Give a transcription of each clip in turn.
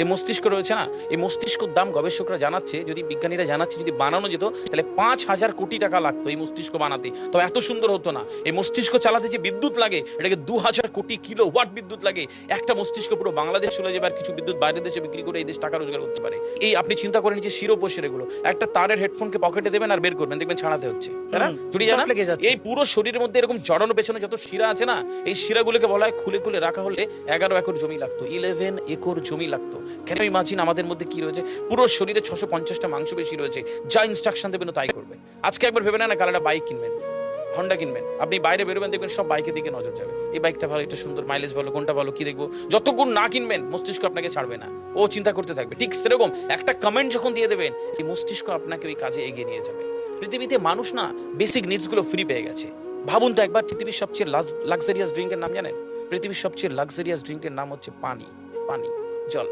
এই মস্তিষ্ক রয়েছে না, এই মস্তিষ্কর দাম গবেষকরা জানাচ্ছে, যদি বিজ্ঞানীরা জানাচ্ছে, যদি বানানো যেত তাহলে 5,000 কোটি টাকা লাগতো এই মস্তিষ্ক বানাতে, তো এত সুন্দর হতো না। এই মস্তিষ্ক চালাতে যে বিদ্যুৎ লাগে, এটাকে 2,000 কোটি কিলো ওয়াট বিদ্যুৎ লাগে। একটা মস্তিষ্ক পুরো বাংলাদেশ চলে যাবে, আর কিছু বিদ্যুৎ বাইরের দেশে বিক্রি করে এই দেশ টাকা রোজগার করতে পারে। এই আপনি চিন্তা করেন যে শিরোপোষের এগুলো, একটা তারের হেডফোনকে পকেটে দেবেন আর বের করবেন, দেখবেন ছাড়াতে হচ্ছে, তাই না? জুড়ি জানা এই পুরো শরীরের মধ্যে এরকম জড়ানো পেছনে যত শিরা আছে না, এই শিরাগুলোকে বলা হয় খুলে খুলে রাখা হলে 11 একর জমি লাগতো, 11 একর জমি লাগতো। কেন ইমাজিন আমাদের মধ্যে কি রয়েছে, পুরো শরীরে 650টা মাংসপেশি রয়েছে, যা ইনস্ট্রাকশন দেবেন তাই করবে। আজকে একবার ভেবে না কাল একটা বাইক কিনবেন, হন্ডা কিনবেন, আপনি বাইরে বেরোবেন দেখবেন সব বাইকের দিকে নজর যাবে, এই বাইকটা ভালো, এটা সুন্দর, মাইলেজ ভালো, কোনটা ভালো, কি দেখবো। যতক্ষণ না কিনবেন মস্তিষ্ক আপনাকে ছাড়বে না, ও চিন্তা করতে থাকবে। ঠিক সেরকম একটা কমেন্ট যখন দিয়ে দেবেন, এই মস্তিষ্ক আপনাকে ওই কাজে এগিয়ে নিয়ে যাবে। পৃথিবীতে মানুষ না বেসিক নিডস গুলো ফ্রি পেয়ে গেছে। ভাবুন তো একবার, পৃথিবীর সবচেয়ে লাক্সারিয়াস ড্রিঙ্কের নাম জানেন? পৃথিবীর সবচেয়ে লাক্সারিয়াস ড্রিঙ্কের নাম হচ্ছে পানি। পানি, জল।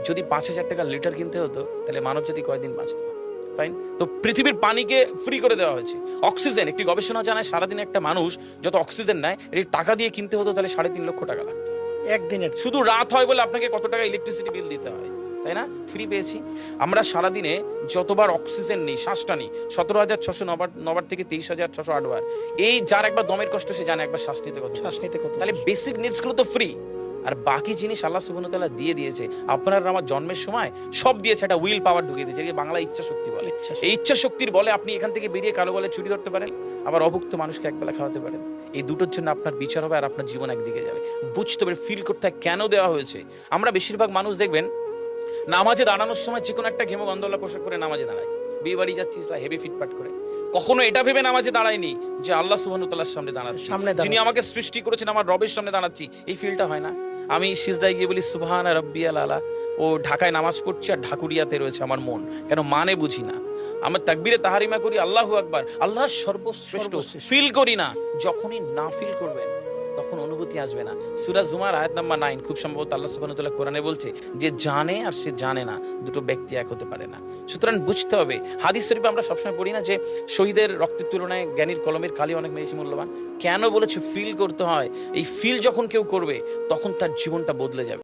যদি 5,000 টাকা লিটার কিনতে হতো তাহলে মানব জাতি কয়দিন বাঁচত? ফাইন। তো পৃথিবীর পানিকে ফ্রি করে দেওয়া হয়েছে। অক্সিজেন, একটি গবেষণা জানায় সারাদিনে একটা মানুষ যত অক্সিজেন নেয়, এটি টাকা দিয়ে কিনতে হতো তাহলে 3.5 লক্ষ টাকা লাগতো একদিনের। শুধু রাত হয় বলে আপনাকে কত টাকা ইলেকট্রিসিটি বিল দিতে হয়, তাই না? ফ্রি পেয়েছি। আমরা সারাদিনে যতবার অক্সিজেন নিই, শ্বাসটা নিই, 17,609 থেকে 23,608 বার। এই যার একবার দমের কষ্ট সে জানে একবার শ্বাস নিতে কত। তাহলে বেসিক নিডস গুলো তো ফ্রি, আর বাকি জিনিস আল্লাহ সুবহানাহু ওয়া তাআলা দিয়ে দিয়েছে। আপনার আমার জন্মের সময় সব দিয়েছে, একটা উইল পাওয়ার ঢুকিয়ে দিয়েছে, যেটাকে বাংলা ইচ্ছা শক্তি বলে। এই ইচ্ছা শক্তির বলে আপনি এখান থেকে বেরিয়ে কালো বলে চুরি ধরতে পারেন, আবার অভুক্ত মানুষকে একবেলা খাওয়াতে পারেন। এই দুটোর জন্য আপনার বিচার হবে আর আপনার জীবন একদিকে যাবে। বুঝতে হবে, ফিল করতে হয় কেন দেওয়া হয়েছে। আমরা বেশিরভাগ মানুষ দেখবেন নামাজে দাঁড়ানোর সময় যে কোনো একটা ঘেমো গন্ধওয়ালা পোশাক করে নামাজে দাঁড়ায়। বিয়ে বাড়ি যাচ্ছিস হেভি ফিটফাট করে, কখনো এটা ভেবে নামাজে দাঁড়ায়নি যে আল্লাহ সুবহানাহু ওয়া তাআলার সামনে দাঁড়াচ্ছি, যিনি আমাকে সৃষ্টি করেছেন, আমার রবের সামনে দাঁড়াচ্ছি। এই ফিলটা হয় না। আমি সিজদায় গিয়ে বলি সুবহানা রাব্বিয়াল আলা, ও ঢাকায় নামাজ পড়ছি আর ঢাকুরিয়াতে রয়েছে আমার মন, কেন মানে বুঝি না। আমার তাকবীরে তাহারিমা করি আল্লাহু আকবার, আল্লাহ সর্বশ্রেষ্ঠ, ফিল করি না। যখনই না ফিল করবেন তখন অনুভূতি আসবে না। সূরা জুমার আয়াত নাম্বার 9, খুব সম্ভবত আল্লাহ সুবহানাহু ওয়া তাআলা কোরআনে বলছে যে জানে আর সে জানে না, দুটো ব্যক্তি এক হতে পারে না। সুতরাং বুঝতে হবে। হাদিস শরীফে আমরা সবসময় পড়ি না যে শহীদের রক্তের তুলনায় জ্ঞানীর কলমের কালি অনেক বেশি মূল্যবান? কেন বলেছে? ফিল করতে হয়। এই ফিল যখন কেউ করবে তখন তার জীবনটা বদলে যাবে।